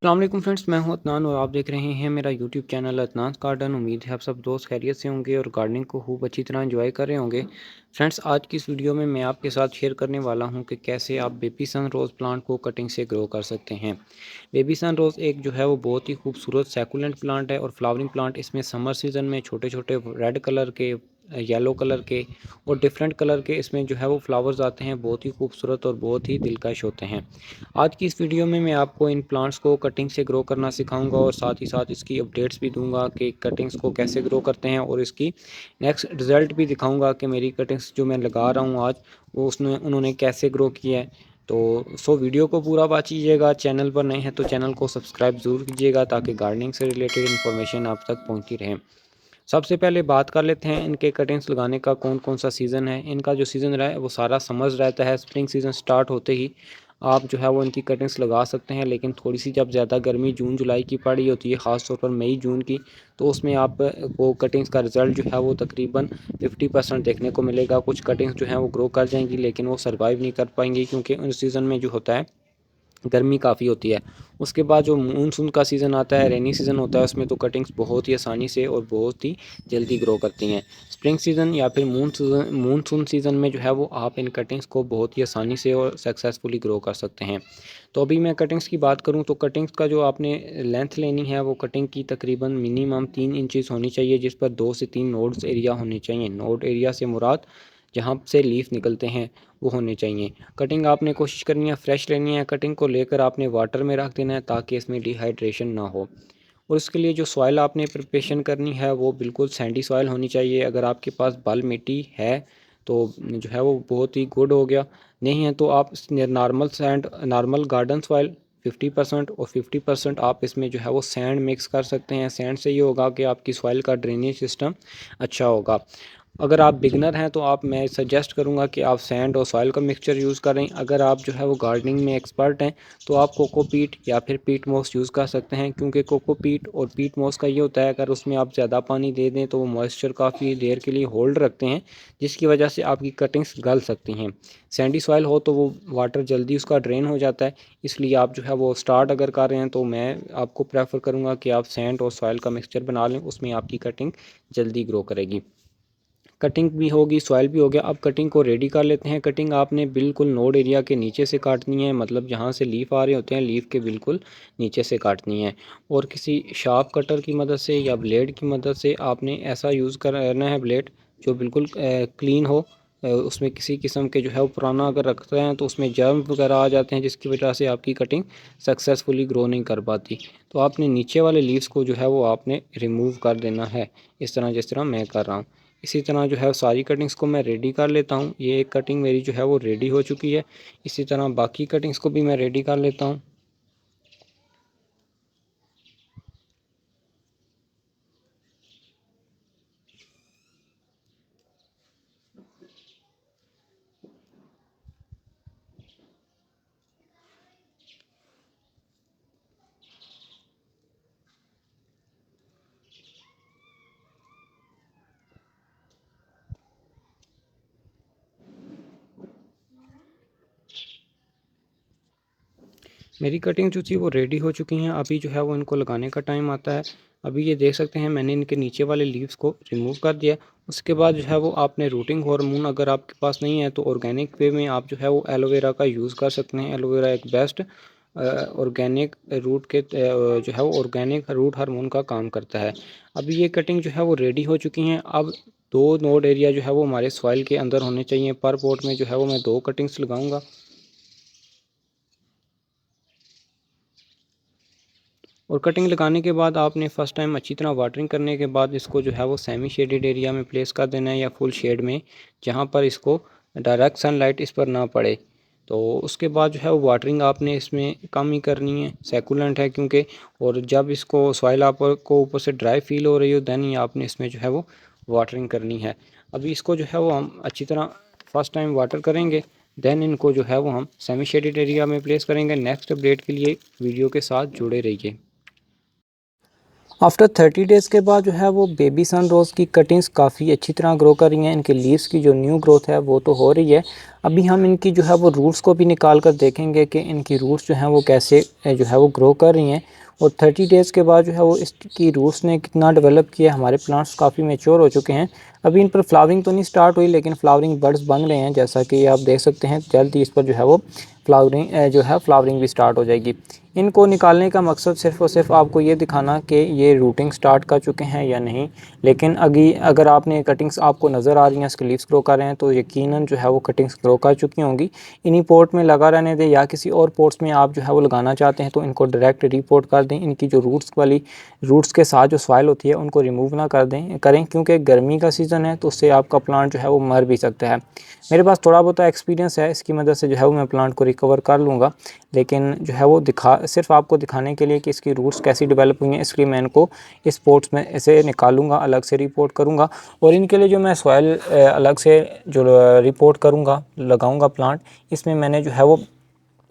अस्सलाम वालेकुम फ्रेंड्स, मैं हूं अदनान और आप देख रहे हैं मेरा यूट्यूब चैनल अदनान गार्डन। उम्मीद है आप सब दोस्त खैरियत से होंगे और गार्डनिंग को खूब अच्छी तरह एंजॉय कर रहे होंगे। फ्रेंड्स, आज की इस वीडियो में मैं आपके साथ शेयर करने वाला हूं कि कैसे आप बेबी सन रोज़ प्लांट को कटिंग से ग्रो कर सकते हैं। बेबी सन रोज़ एक जो है वो बहुत ही खूबसूरत सैकुलेंट प्लांट है और फ्लावरिंग प्लांट। इसमें समर सीज़न में छोटे छोटे रेड कलर के, येलो कलर के और डिफरेंट कलर के इसमें जो है वो फ्लावर्स आते हैं, बहुत ही खूबसूरत और बहुत ही दिलकश होते हैं। आज की इस वीडियो में मैं आपको इन प्लांट्स को कटिंग से ग्रो करना सिखाऊंगा और साथ ही साथ इसकी अपडेट्स भी दूंगा कि कटिंग्स को कैसे ग्रो करते हैं और इसकी नेक्स्ट रिज़ल्ट भी दिखाऊंगा कि मेरी कटिंग्स जो मैं लगा रहा हूँ आज वो उसने उन्होंने कैसे ग्रो किया है। तो वीडियो को पूरा वॉच कीजिएगा। चैनल पर नए हैं तो चैनल को सब्सक्राइब ज़रूर कीजिएगा ताकि गार्डनिंग से रिलेटेड इन्फॉर्मेशन आप तक पहुँचती रहे। सबसे पहले बात कर लेते हैं इनके कटिंग्स लगाने का कौन कौन सा सीज़न है। इनका जो सीज़न रहा है वो सारा समर्स रहता है। स्प्रिंग सीज़न स्टार्ट होते ही आप जो है वो इनकी कटिंग्स लगा सकते हैं, लेकिन थोड़ी सी जब ज़्यादा गर्मी जून जुलाई की पड़ी होती है, ख़ास तौर पर मई जून की, तो उसमें आप वो कटिंग्स का रिज़ल्ट जो है वो तकरीबन 50% देखने को मिलेगा। कुछ कटिंग्स जो हैं वो ग्रो कर जाएंगी लेकिन वो सर्वाइव नहीं कर पाएंगी क्योंकि उन सीज़न में जो होता है गर्मी काफ़ी होती है। उसके बाद जो मानसून का सीज़न आता है, रेनी सीज़न होता है, उसमें तो कटिंग्स बहुत ही आसानी से और बहुत ही जल्दी ग्रो करती हैं। स्प्रिंग सीज़न या फिर मानसून सीज़न में जो है वो आप इन कटिंग्स को बहुत ही आसानी से और सक्सेसफुली ग्रो कर सकते हैं। तो अभी मैं कटिंग्स की बात करूं तो कटिंग्स का जो आपने लेंथ लेनी है वो कटिंग की तकरीबन मिनिमम 3 इंचज़ होनी चाहिए, जिस पर 2 से 3 नोड्स एरिया होने चाहिए। नोड एरिया से मुराद जहाँ से लीफ निकलते हैं वो होने चाहिए। कटिंग आपने कोशिश करनी है फ्रेश लेनी है। कटिंग को लेकर आपने वाटर में रख देना है ताकि इसमें डिहाइड्रेशन ना हो। और उसके लिए जो सॉइल आपने प्रिपरेशन करनी है वो बिल्कुल सैंडी सॉइल होनी चाहिए। अगर आपके पास बल मिट्टी है तो जो है वो बहुत ही गुड हो गया। नहीं है तो आप नॉर्मल गार्डन सॉइल 50% और 50% आप इसमें जो है वो सैंड मिक्स कर सकते हैं। सैंड से ये होगा कि आपकी सॉइल का ड्रेनेज सिस्टम अच्छा होगा। अगर आप बिगनर हैं तो मैं सजेस्ट करूंगा कि आप सैंड और सॉइल का मिक्सचर यूज़ करें। अगर आप जो है वो गार्डनिंग में एक्सपर्ट हैं तो आप कोकोपीट या फिर पीट मोस यूज़ कर सकते हैं, क्योंकि कोकोपीट और पीट मोस का ये होता है अगर उसमें आप ज़्यादा पानी दे दें तो वो मॉइस्चर काफ़ी देर के लिए होल्ड रखते हैं, जिसकी वजह से आपकी कटिंग्स गल सकती हैं। सैंडी सॉइल हो तो वो वाटर जल्दी उसका ड्रेन हो जाता है। इसलिए आप जो है वो स्टार्ट अगर कर रहे हैं तो मैं आपको प्रेफर करूँगा कि आप सैंड और सॉइल का मिक्सचर बना लें, उसमें आपकी कटिंग जल्दी ग्रो करेगी। कटिंग भी होगी, सॉइल भी हो गया। अब कटिंग को रेडी कर लेते हैं। कटिंग आपने बिल्कुल नोड एरिया के नीचे से काटनी है, मतलब जहाँ से लीफ आ रहे होते हैं लीफ के बिल्कुल नीचे से काटनी है। और किसी शार्प कटर की मदद से या ब्लेड की मदद से आपने ऐसा यूज़ करना है ब्लेड जो बिल्कुल क्लीन हो। उसमें किसी किस्म के जो है वो पुराना अगर रखते हैं तो उसमें जर्म वगैरह आ जाते हैं, जिसकी वजह से आपकी कटिंग सक्सेसफुली ग्रो नहीं कर पाती। तो आपने नीचे वाले लीव्स को जो है वो आपने रिमूव कर देना है, इस तरह जिस तरह मैं कर रहा हूँ। इसी तरह जो है सारी कटिंग्स को मैं रेडी कर लेता हूँ। ये एक कटिंग मेरी जो है वो रेडी हो चुकी है। इसी तरह बाकी कटिंग्स को भी मैं रेडी कर लेता हूँ। मेरी कटिंग जो थी वो रेडी हो चुकी हैं। अभी जो है वो इनको लगाने का टाइम आता है। अभी ये देख सकते हैं मैंने इनके नीचे वाले लीव्स को रिमूव कर दिया। उसके बाद जो है वो आपने रूटिंग हार्मोन अगर आपके पास नहीं है तो ऑर्गेनिक वे में आप जो है वो एलोवेरा का यूज़ कर सकते हैं। एलोवेरा एक बेस्ट ऑर्गेनिक रूट के जो है वो ऑर्गेनिक रूट हार्मोन का काम करता है। अभी ये कटिंग जो है वो रेडी हो चुकी हैं। अब दो नोड एरिया जो है वो हमारे सॉइल के अंदर होने चाहिए। पर पॉट में जो है वो मैं 2 कटिंग्स लगाऊंगा। और कटिंग लगाने के बाद आपने फ़र्स्ट टाइम अच्छी तरह वाटरिंग करने के बाद इसको जो है वो सेमी शेडेड एरिया में प्लेस कर देना है या फुल शेड में, जहाँ पर इसको डायरेक्ट सनलाइट इस पर ना पड़े। तो उसके बाद जो है वो वाटरिंग आपने इसमें कम ही करनी है, सेकुलेंट है क्योंकि। और जब इसको सॉइल आपको ऊपर से ड्राई फील हो रही हो दैन ही आपने इसमें जो है वो वाटरिंग करनी है। अभी इसको जो है वो हम अच्छी तरह फर्स्ट टाइम वाटर करेंगे, देन इनको जो है वो हम सेमी शेडेड एरिया में प्लेस करेंगे। नेक्स्ट अपडेट के लिए वीडियो के साथ जुड़े रहिए। आफ्टर 30 डेज़ के बाद जो है वो बेबी सन रोज़ की कटिंग्स काफ़ी अच्छी तरह ग्रो कर रही हैं। इनके लीव्स की जो न्यू ग्रोथ है वो तो हो रही है। अभी हम इनकी जो है वो रूट्स को भी निकाल कर देखेंगे कि इनकी रूट्स जो हैं वो कैसे जो है वो ग्रो कर रही हैं। और 30 डेज़ के बाद जो है वो इसकी रूट्स ने कितना डेवलप किया। हमारे प्लांट्स काफ़ी मैच्योर हो चुके हैं। अभी इन पर फ्लावरिंग तो नहीं स्टार्ट हुई, लेकिन फ्लावरिंग बड्स बन रहे हैं, जैसा कि आप देख सकते हैं। जल्द ही इस पर जो है वो फ्लावरिंग भी स्टार्ट हो जाएगी। इनको निकालने का मकसद सिर्फ़ और सिर्फ आपको ये दिखाना कि ये रूटिंग स्टार्ट कर चुके हैं या नहीं। लेकिन अगर आपने कटिंग्स आपको नज़र आ रही हैं, इसके लीव्स ग्रो कर रहे हैं, तो यकीनन जो है वो कटिंग्स ग्रो कर चुकी होंगी। इन्हीं पोर्ट में लगा रहने दें, या किसी और पोर्ट्स में आप जो है वो लगाना चाहते हैं तो इनको डायरेक्ट रीपोर्ट कर दें। इनकी जो रूट्स के साथ जो सॉइल होती है उनको रिमूव ना करें, क्योंकि गर्मी का सीज़न है तो उससे आपका प्लांट जो है वो मर भी सकता है। मेरे पास थोड़ा बहुत एक्सपीरियंस है, इसकी मदद से जो है वो मैं प्लांट को रिकवर कर लूँगा। लेकिन जो है वो सिर्फ आपको दिखाने के लिए कि इसकी रूट्स कैसी डेवलप हुई हैं, इसलिए मैं इनको इस पोर्ट्स में इसे निकालूंगा, अलग से रिपोर्ट करूंगा। और इनके लिए जो मैं सॉइल अलग से जो रिपोर्ट करूंगा, लगाऊंगा प्लांट, इसमें मैंने जो है वो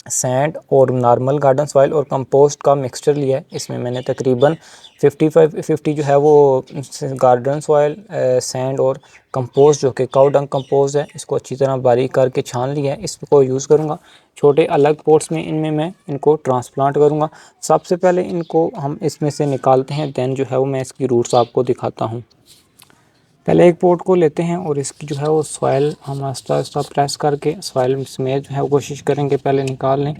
सैंड और नॉर्मल गार्डन सॉइल और कंपोस्ट का मिक्सचर लिया है। इसमें मैंने तकरीबन 50 जो है वो गार्डन सॉइल, सैंड और कंपोस्ट जो कि काऊ डंग कंपोस्ट है, इसको अच्छी तरह बारीक करके छान लिया है। इसको यूज़ करूँगा छोटे अलग पोट्स में, इनमें मैं इनको ट्रांसप्लांट करूँगा। सबसे पहले इनको हम इसमें से निकालते हैं, देन जो है वो मैं इसकी रूट्स आपको दिखाता हूँ। पहले एक पोट को लेते हैं और इसकी जो है वो सॉइल हम आस्ता आस्ता प्रेस करके सॉइल में जो है वो कोशिश करेंगे पहले निकाल लें।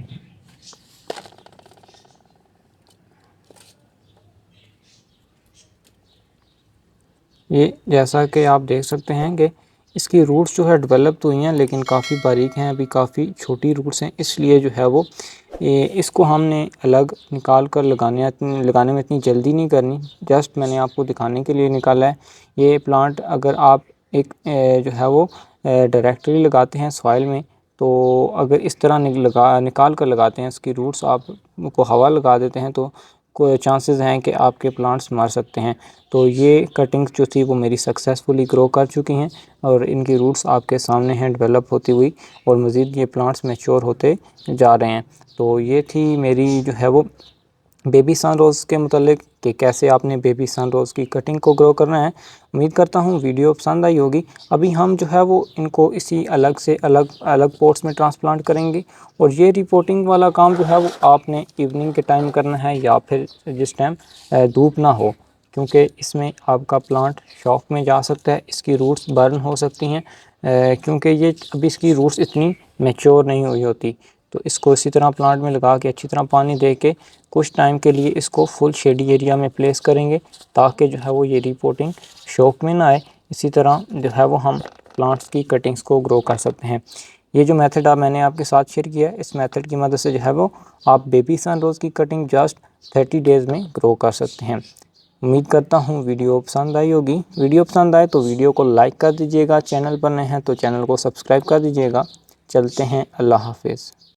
ये जैसा कि आप देख सकते हैं कि इसकी रूट्स जो है डेवलप तो हुई हैं, लेकिन काफ़ी बारीक हैं, अभी काफ़ी छोटी रूट्स हैं। इसलिए जो है वो इसको हमने अलग निकाल कर लगाने में इतनी जल्दी नहीं करनी। जस्ट मैंने आपको दिखाने के लिए निकाला है। ये प्लांट अगर आप एक जो है वो डायरेक्टली लगाते हैं सॉइल में, तो अगर इस तरह निकाल कर लगाते हैं, इसकी रूट्स आप को हवा लगा देते हैं, तो कोई चांसेस हैं कि आपके प्लांट्स मर सकते हैं। तो ये कटिंग्स जो थी वो मेरी सक्सेसफुली ग्रो कर चुकी हैं और इनकी रूट्स आपके सामने हैं डेवलप होती हुई, और मज़ीद ये प्लांट्स मैच्योर होते जा रहे हैं। तो ये थी मेरी जो है वो बेबी सनरोज़ के मतलब कि कैसे आपने बेबी सनरोज़ की कटिंग को ग्रो करना है। उम्मीद करता हूँ वीडियो पसंद आई होगी। अभी हम जो है वो इनको इसी अलग पोट्स में ट्रांसप्लांट करेंगे, और ये रिपोर्टिंग वाला काम जो है वो आपने इवनिंग के टाइम करना है, या फिर जिस टाइम धूप ना हो, क्योंकि इसमें आपका प्लांट शॉक में जा सकता है, इसकी रूट्स बर्न हो सकती हैं, क्योंकि ये अभी इसकी रूट्स इतनी मैच्योर नहीं हुई होती। तो इसको इसी तरह प्लांट में लगा के अच्छी तरह पानी दे के कुछ टाइम के लिए इसको फुल शेडी एरिया में प्लेस करेंगे, ताकि जो है वो ये रिपोर्टिंग शॉक में ना आए। इसी तरह जो है वो हम प्लांट्स की कटिंग्स को ग्रो कर सकते हैं। ये जो मेथड मैंने आपके साथ शेयर किया है, इस मेथड की मदद से जो है वो आप बेबी सनरोज़ की कटिंग जस्ट 30 डेज़ में ग्रो कर सकते हैं। उम्मीद करता हूँ वीडियो पसंद आई होगी। वीडियो पसंद आए तो वीडियो को लाइक कर दीजिएगा, चैनल पर नए हैं तो चैनल को सब्सक्राइब कर दीजिएगा। चलते हैं, अल्लाह हाफिज़।